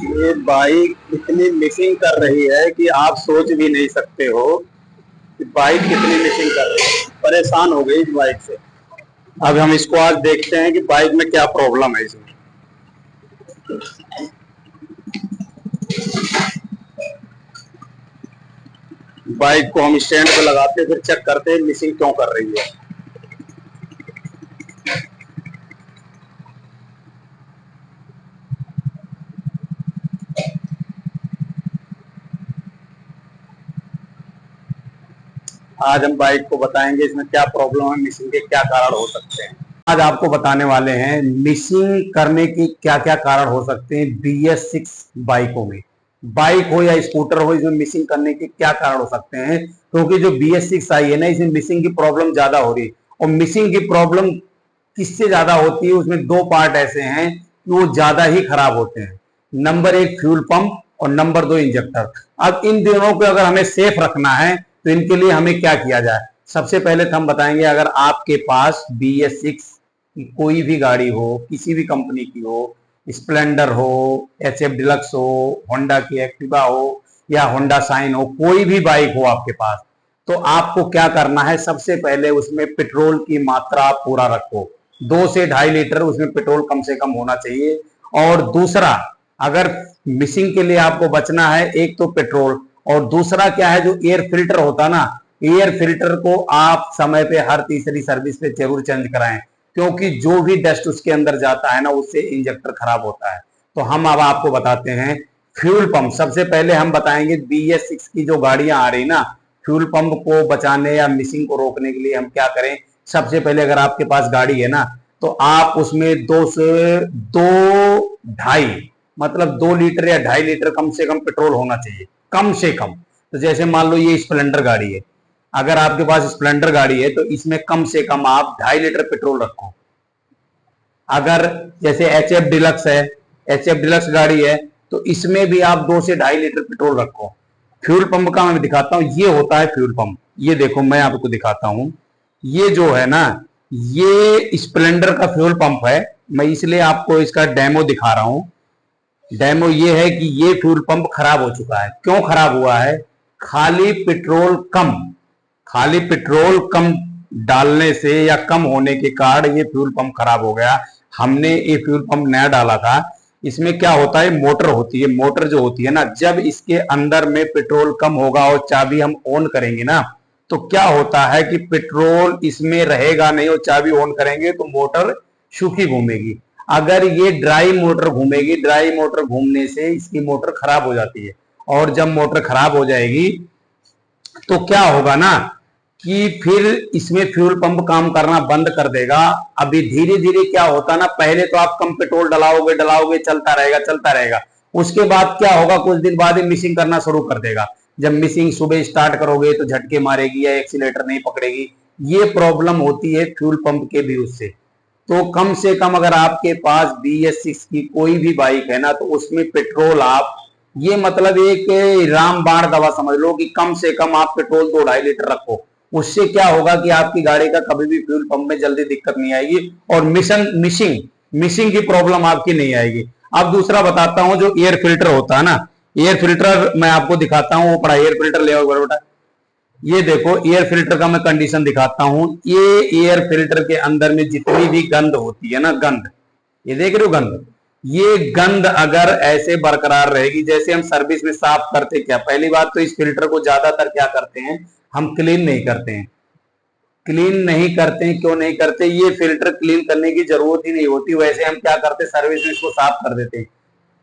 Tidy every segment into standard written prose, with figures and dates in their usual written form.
ये बाइक इतनी मिसिंग कर रही है कि आप सोच भी नहीं सकते हो कि बाइक कितनी मिसिंग कर रही है। परेशान हो गई इस बाइक से। अब हम इसको आज देखते हैं कि बाइक में क्या प्रॉब्लम है इसमें। बाइक को हम स्टैंड पे लगाते फिर चेक करते हैं मिसिंग क्यों कर रही है। आज हम बाइक को बताएंगे इसमें क्या प्रॉब्लम है, मिसिंग के क्या कारण हो सकते हैं। आज आपको बताने वाले हैं मिसिंग करने की क्या क्या कारण हो सकते हैं BS6 बाइकों में। बाइक हो या स्कूटर हो, इसमें मिसिंग करने के क्या कारण हो सकते हैं, क्योंकि जो BS6 आई है ना, इसमें मिसिंग की प्रॉब्लम ज्यादा हो रही है। और मिसिंग की प्रॉब्लम किससे ज्यादा होती है, उसमें दो पार्ट ऐसे हैं कि वो ज्यादा ही खराब होते हैं। नंबर एक फ्यूल पंप और नंबर दो इंजेक्टर। अब इन दोनों को अगर हमें सेफ रखना है तो इनके लिए हमें क्या किया जाए। सबसे पहले तो हम बताएंगे, अगर आपके पास BS6 की कोई भी गाड़ी हो, किसी भी कंपनी की हो, स्प्लेंडर हो, HF डिलक्स हो, होंडा की एक्टिवा हो या होंडा साइन हो, कोई भी बाइक हो आपके पास, तो आपको क्या करना है, सबसे पहले उसमें पेट्रोल की मात्रा पूरा रखो। 2 से 2.5 लीटर उसमें पेट्रोल कम से कम होना चाहिए। और दूसरा, अगर मिसिंग के लिए आपको बचना है, एक तो पेट्रोल, और दूसरा क्या है, जो एयर फिल्टर होता ना, एयर फिल्टर को आप समय पे हर तीसरी सर्विस पे जरूर चेंज कराएं, क्योंकि जो भी डस्ट उसके अंदर जाता है ना, उससे इंजेक्टर खराब होता है। तो हम अब आपको बताते हैं फ्यूल पंप। सबसे पहले हम बताएंगे BS6 की जो गाड़ियां आ रही ना, फ्यूल पंप को बचाने या मिसिंग को रोकने के लिए हम क्या करें। सबसे पहले, अगर आपके पास गाड़ी है ना, तो आप उसमें 2 से 2.5, मतलब 2 लीटर या 2.5 लीटर कम से कम पेट्रोल होना चाहिए, कम से कम। तो जैसे मान लो ये स्प्लेंडर गाड़ी है, अगर आपके पास स्प्लेंडर गाड़ी है तो इसमें कम से कम आप 2.5 लीटर पेट्रोल रखो। अगर जैसे HF डिलक्स है, HF डिलक्स गाड़ी है, तो इसमें भी आप 2 से 2.5 लीटर पेट्रोल रखो। फ्यूल पंप का मैं दिखाता हूं, ये होता है फ्यूल पंप। ये देखो, मैं आपको दिखाता हूं, ये जो है ना, ये स्प्लेंडर का फ्यूल पंप है। मैं इसलिए आपको इसका डेमो दिखा रहा हूं। डेमो ये है कि ये फ्यूल पंप खराब हो चुका है। क्यों खराब हुआ है? खाली पेट्रोल कम, खाली पेट्रोल कम डालने से या कम होने के कारण ये फ्यूल पंप खराब हो गया। हमने ये फ्यूल पंप नया डाला था। इसमें क्या होता है, मोटर होती है, मोटर जो होती है ना, जब इसके अंदर में पेट्रोल कम होगा और चाबी हम ऑन करेंगे ना, तो क्या होता है कि पेट्रोल इसमें रहेगा नहीं, और चाबी ऑन करेंगे तो मोटर सूखी घूमेगी। अगर ये ड्राई मोटर घूमेगी, ड्राई मोटर घूमने से इसकी मोटर खराब हो जाती है। और जब मोटर खराब हो जाएगी तो क्या होगा ना, कि फिर इसमें फ्यूल पंप काम करना बंद कर देगा। अभी धीरे धीरे क्या होता ना, पहले तो आप कम पेट्रोल डलाओगे डलाओगे, चलता रहेगा चलता रहेगा। उसके बाद क्या होगा, कुछ दिन बाद ही मिसिंग करना शुरू कर देगा। जब मिसिंग सुबह स्टार्ट करोगे तो झटके मारेगी या एक्सीलेटर नहीं पकड़ेगी। ये प्रॉब्लम होती है फ्यूल पंप के भी उससे। तो कम से कम अगर आपके पास BS6 की कोई भी बाइक है ना, तो उसमें पेट्रोल आप, ये मतलब एक रामबाण दवा समझ लो कि कम से कम आप पेट्रोल 2-2.5 लीटर रखो। उससे क्या होगा कि आपकी गाड़ी का कभी भी फ्यूल पंप में जल्दी दिक्कत नहीं आएगी, और मिसिंग मिसिंग की प्रॉब्लम आपकी नहीं आएगी। अब दूसरा बताता हूं, जो एयर फिल्टर होता है ना, एयर फिल्टर मैं आपको दिखाता हूं। वो पड़ा एयर फिल्टर ले आओ बेटा। ये देखो, एयर फिल्टर का मैं कंडीशन दिखाता हूं। ये एयर फिल्टर के अंदर में जितनी भी गंद होती है ना, गंद, ये देख रहे हो गंद, ये गंद अगर ऐसे बरकरार रहेगी, जैसे हम सर्विस में साफ करते, क्या पहली बात तो इस फिल्टर को ज्यादातर क्या करते हैं, हम क्लीन नहीं करते हैं। क्लीन नहीं करते हैं, क्यों नहीं करते, ये फिल्टर क्लीन करने की जरूरत ही नहीं होती। वैसे हम क्या करते हैं, सर्विस में इसको साफ कर देते हैं।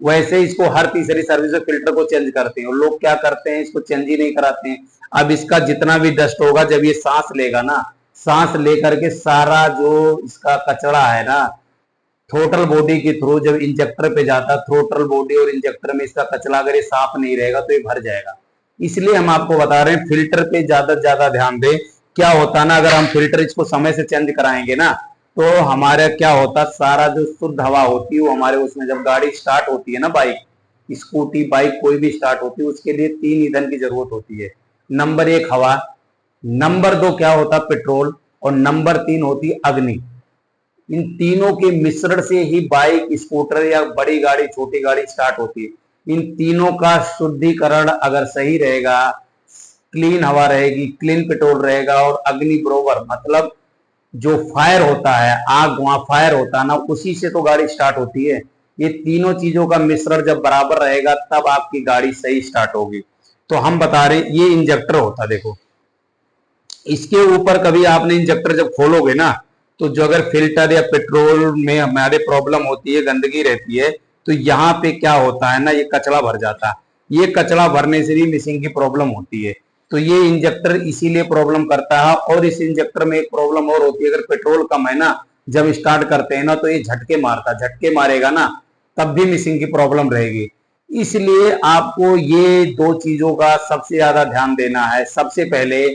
वैसे इसको हर तीसरी सर्विस में फिल्टर को चेंज करते हैं, और लोग क्या करते हैं, इसको चेंज ही नहीं कराते हैं। अब इसका जितना भी डस्ट होगा, जब ये सांस लेगा ना, सांस लेकर के सारा जो इसका कचरा है ना, थ्रोटल बॉडी के थ्रू जब इंजेक्टर पे जाता, थ्रोटल बॉडी और इंजेक्टर में इसका कचरा अगर ये साफ नहीं रहेगा तो ये भर जाएगा। इसलिए हम आपको बता रहे हैं फिल्टर पे ज्यादा से ज्यादा ध्यान दें। क्या होता है ना, अगर हम फिल्टर इसको समय से चेंज कराएंगे ना, तो हमारे क्या होता, सारा जो शुद्ध हवा होती है वो हमारे उसमें, जब गाड़ी स्टार्ट होती है ना, बाइक, स्कूटी, बाइक कोई भी स्टार्ट होती है, उसके लिए 3 ईंधन की जरूरत होती है। नंबर 1 हवा, नंबर 2 क्या होता पेट्रोल, और नंबर 3 होती अग्नि। इन तीनों के मिश्रण से ही बाइक, स्कूटर या बड़ी गाड़ी छोटी गाड़ी स्टार्ट होती है। इन तीनों का शुद्धिकरण अगर सही रहेगा, क्लीन हवा रहेगी, क्लीन पेट्रोल रहेगा, और अग्नि बरोबर मतलब जो फायर होता है, आग वहां फायर होता है ना, उसी से तो गाड़ी स्टार्ट होती है। ये तीनों चीजों का मिश्रण जब बराबर रहेगा तब आपकी गाड़ी सही स्टार्ट होगी। तो हम बता रहे हैं ये इंजेक्टर होता है, देखो इसके ऊपर कभी आपने इंजेक्टर जब खोलोगे ना, तो जो अगर फिल्टर या पेट्रोल में हमारे प्रॉब्लम होती है, गंदगी रहती है, तो यहाँ पे क्या होता है ना, ये कचरा भर जाता है। ये कचरा भरने से भी मिसिंग की प्रॉब्लम होती है। तो ये इंजेक्टर इसीलिए प्रॉब्लम करता है। और इस इंजेक्टर में एक प्रॉब्लम और होती है, अगर पेट्रोल कम है ना, जब स्टार्ट करते हैं ना, तो ये झटके मारता, झटके मारेगा ना, तब भी मिसिंग की प्रॉब्लम रहेगी। इसलिए आपको ये दो चीजों का सबसे ज्यादा ध्यान देना है। सबसे पहले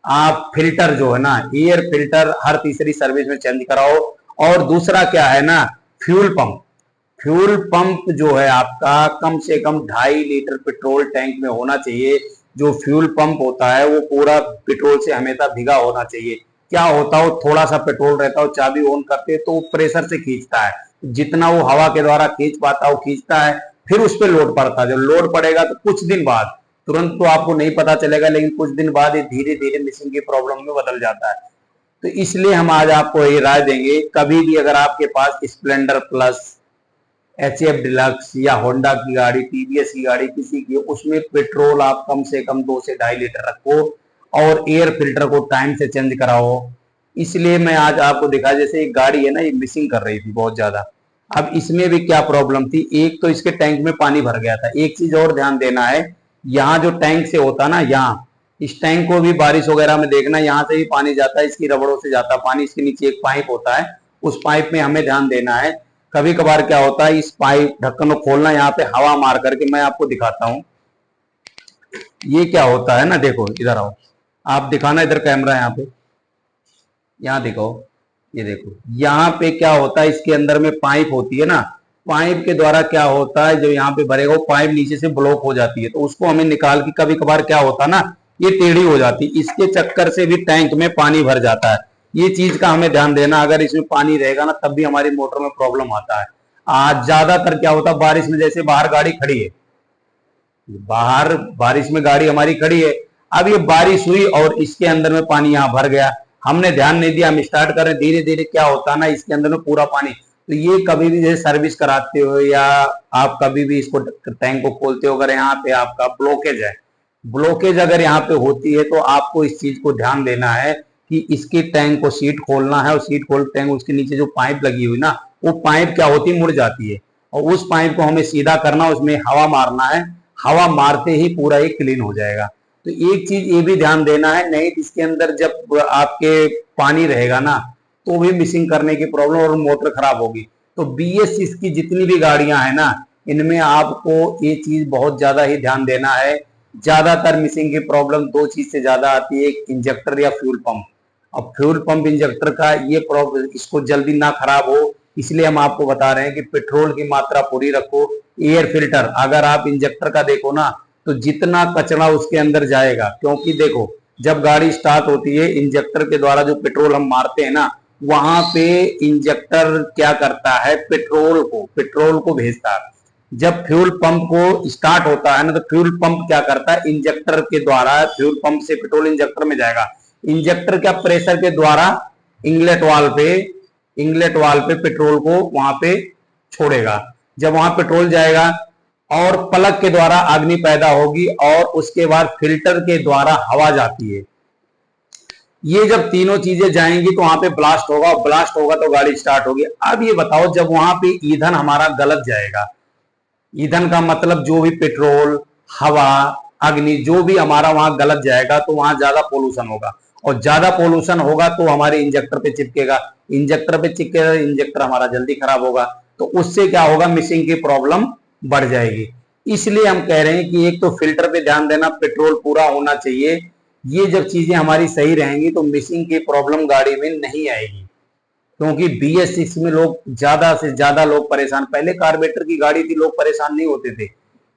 आप फिल्टर जो है ना, एयर फिल्टर हर तीसरी सर्विस में चेंज कराओ। और दूसरा क्या है ना, फ्यूल पंप। फ्यूल पंप जो है आपका कम से कम 2.5 लीटर पेट्रोल टैंक में होना चाहिए। जो फ्यूल पंप होता है वो पूरा पेट्रोल से हमेशा भिगा होना चाहिए। क्या होता है, थोड़ा सा पेट्रोल रहता है, चाबी ऑन करते हैं तो वो प्रेशर से खींचता है, जितना वो हवा के द्वारा खींच पाता है वो खींचता है, फिर उस पर लोड पड़ता है। जब लोड पड़ेगा तो कुछ दिन बाद, तुरंत तो आपको नहीं पता चलेगा, लेकिन कुछ दिन बाद ये धीरे धीरे मिसिंग की प्रॉब्लम में बदल जाता है। तो इसलिए हम आज आपको ये राय देंगे, कभी भी अगर आपके पास स्प्लेंडर प्लस, HF डिलक्स या होंडा की गाड़ी, टीवीएस की गाड़ी, किसी की, उसमें पेट्रोल आप कम से कम 2 से 2.5 लीटर रखो और एयर फिल्टर को टाइम से चेंज कराओ। इसलिए मैं आज आपको दिखा, जैसे एक गाड़ी है ना, ये मिसिंग कर रही थी बहुत ज्यादा। अब इसमें भी क्या प्रॉब्लम थी, एक तो इसके टैंक में पानी भर गया था। एक चीज और ध्यान देना है, यहाँ जो टैंक से होता ना, यहाँ इस टैंक को भी बारिश वगैरह में देखना, यहाँ से भी पानी जाता है, इसकी रबड़ों से जाता है पानी। इसके नीचे एक पाइप होता है, उस पाइप में हमें ध्यान देना है। कभी कभार क्या होता है, इस पाइप ढक्कन को खोलना, यहाँ पे हवा मार करके, मैं आपको दिखाता हूँ ये क्या होता है ना। देखो इधर आओ, आप दिखाना, इधर कैमरा यहाँ पे, यहाँ देखो, ये देखो यहाँ पे क्या होता है, इसके अंदर में पाइप होती है ना, पाइप के द्वारा क्या होता है, जो यहाँ पे भरेगा वो पाइप नीचे से ब्लॉक हो जाती है, तो उसको हमें निकाल के, कभी कभार क्या होता है ना, ये टेढ़ी हो जाती है, इसके चक्कर से भी टैंक में पानी भर जाता है। ये चीज का हमें ध्यान देना, अगर इसमें पानी रहेगा ना तब भी हमारी मोटर में प्रॉब्लम आता है। आज ज्यादातर क्या होता है, बारिश में, जैसे बाहर गाड़ी खड़ी है, बाहर बारिश में गाड़ी हमारी खड़ी है, अब ये बारिश हुई और इसके अंदर में पानी यहाँ भर गया, हमने ध्यान नहीं दिया, हम स्टार्ट कर रहे, धीरे धीरे क्या होता है ना, इसके अंदर में पूरा पानी। तो ये कभी भी जैसे सर्विस कराते हो या आप कभी भी इसको टैंक को खोलते हो, अगर यहाँ पे आपका ब्लॉकेज है, ब्लॉकेज अगर यहाँ पे होती है, तो आपको इस चीज को ध्यान देना है कि इसके टैंक को सीट खोलना है, और सीट खोल टैंक, उसके नीचे जो पाइप लगी हुई ना, वो पाइप क्या होती है, मुड़ जाती है, और उस पाइप को हमें सीधा करना, उसमें हवा मारना है, हवा मारते ही पूरा ये क्लीन हो जाएगा। तो एक चीज ये भी ध्यान देना है, नहीं इसके अंदर जब आपके पानी रहेगा ना, तो भी मिसिंग करने की प्रॉब्लम और मोटर खराब होगी। तो BS6 की जितनी भी गाड़ियां हैं ना, इनमें आपको ये चीज बहुत ज्यादा ही ध्यान देना है। ज्यादातर मिसिंग की प्रॉब्लम दो चीज से ज्यादा आती है, एक इंजेक्टर या फ्यूल पंप। अब फ्यूल पंप इंजेक्टर का ये प्रॉब्लम, इसको जल्दी ना खराब हो, इसलिए हम आपको बता रहे हैं कि पेट्रोल की मात्रा पूरी रखो। एयर फिल्टर, अगर आप इंजेक्टर का देखो ना, तो जितना कचरा उसके अंदर जाएगा, क्योंकि देखो जब गाड़ी स्टार्ट होती है, इंजेक्टर के द्वारा जो पेट्रोल हम मारते हैं ना, वहां पे इंजेक्टर क्या करता है, पेट्रोल को भेजता है। जब फ्यूल पंप को स्टार्ट होता है ना, तो फ्यूल पंप क्या करता है, इंजेक्टर के द्वारा, फ्यूल पंप से पेट्रोल इंजेक्टर में जाएगा, इंजेक्टर क्या प्रेशर के द्वारा इंगलेट वाल पे पेट्रोल को वहां पे छोड़ेगा। जब वहां पेट्रोल जाएगा और प्लग के द्वारा अग्नि पैदा होगी, और उसके बाद फिल्टर के द्वारा हवा जाती है। ये जब तीनों चीजें जाएंगी तो वहां पे ब्लास्ट होगा, ब्लास्ट होगा तो गाड़ी स्टार्ट होगी। अब ये बताओ, जब वहां पे ईंधन हमारा गलत जाएगा, ईंधन का मतलब जो भी पेट्रोल, हवा, अग्नि, जो भी हमारा वहां गलत जाएगा, तो वहां ज्यादा पोल्यूशन होगा, और ज्यादा पोल्यूशन होगा तो हमारे इंजेक्टर पे चिपकेगा, इंजेक्टर हमारा जल्दी खराब होगा, तो उससे क्या होगा, मिसिंग की प्रॉब्लम बढ़ जाएगी। इसलिए हम कह रहे हैं कि एक तो फिल्टर पे ध्यान देना, पेट्रोल पूरा होना चाहिए। ये जब चीजें हमारी सही रहेंगी तो मिसिंग की प्रॉब्लम गाड़ी में नहीं आएगी। क्योंकि BS6 में लोग, ज्यादा से ज्यादा लोग परेशान, पहले कार्बोरेटर की गाड़ी थी, लोग परेशान नहीं होते थे।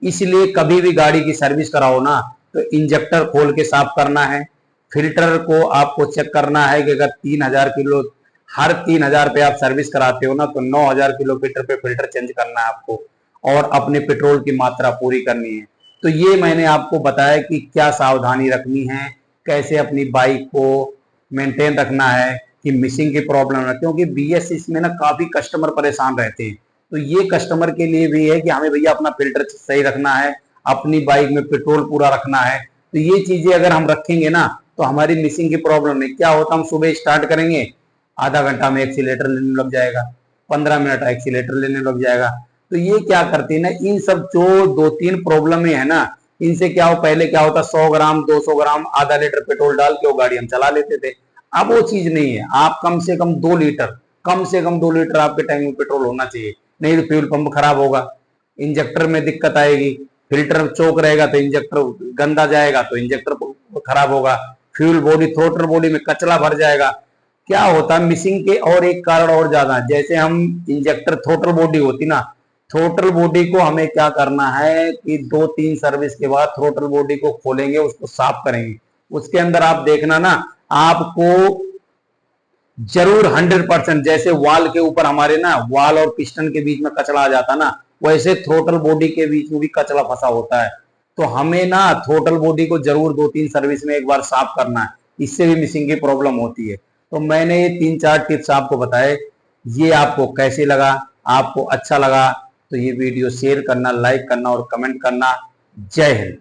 इसलिए कभी भी गाड़ी की सर्विस कराओ ना, तो इंजेक्टर खोल के साफ करना है, फिल्टर को आपको चेक करना है कि अगर 3000 किलो, हर 3000 पे आप सर्विस कराते हो ना, तो 9000 किलोमीटर पे फिल्टर चेंज करना है आपको। और अपने पेट्रोल की मात्रा पूरी करनी है। तो ये मैंने आपको बताया कि क्या सावधानी रखनी है, कैसे अपनी बाइक को मेंटेन रखना है कि मिसिंग की प्रॉब्लम है, क्योंकि BS इसमें ना काफी कस्टमर परेशान रहते हैं। तो ये कस्टमर के लिए भी है कि हमें भैया अपना फिल्टर सही रखना है, अपनी बाइक में पेट्रोल पूरा रखना है। तो ये चीजें अगर हम रखेंगे ना तो हमारी मिसिंग की प्रॉब्लम नहीं। क्या होता, हम सुबह स्टार्ट करेंगे, आधा घंटा में एक्सीलेटर लेने लग जाएगा, 15 मिनट एक्सीलेटर लेने लग जाएगा। तो ये क्या करती है ना, इन सब जो 2-3 प्रॉब्लम है ना, इनसे क्या हो, पहले क्या होता, 100 ग्राम 200 ग्राम आधा लीटर पेट्रोल डाल के वो गाड़ी हम चला लेते थे। अब वो चीज नहीं है, आप कम से कम 2 लीटर, कम से कम 2 लीटर आपके टैंक में पेट्रोल होना चाहिए। नहीं तो फ्यूल पंप खराब होगा, इंजेक्टर में दिक्कत आएगी, फिल्टर चौक रहेगा तो इंजेक्टर गंदा जाएगा तो इंजेक्टर खराब होगा, फ्यूल बॉडी थ्रोटल बॉडी में कचरा भर जाएगा। क्या होता है मिसिंग के और एक कारण और ज्यादा, जैसे हम इंजेक्टर थ्रोटल बॉडी होती ना, थ्रोटल बॉडी को हमें क्या करना है कि 2-3 सर्विस के बाद थ्रोटल बॉडी को खोलेंगे, उसको साफ करेंगे। उसके अंदर आप देखना ना, आपको जरूर 100%, जैसे वाल के ऊपर हमारे ना वाल और पिस्टन के बीच में कचरा आ जाता ना, वैसे थ्रोटल बॉडी के बीच में भी कचरा फंसा होता है। तो हमें ना थ्रोटल बॉडी को जरूर 2-3 सर्विस में एक बार साफ करना है, इससे भी मिसिंग की प्रॉब्लम होती है। तो मैंने ये 3-4 टिप्स आपको बताए, ये आपको कैसे लगा, आपको अच्छा लगा तो ये वीडियो शेयर करना, लाइक करना और कमेंट करना। जय हिंद।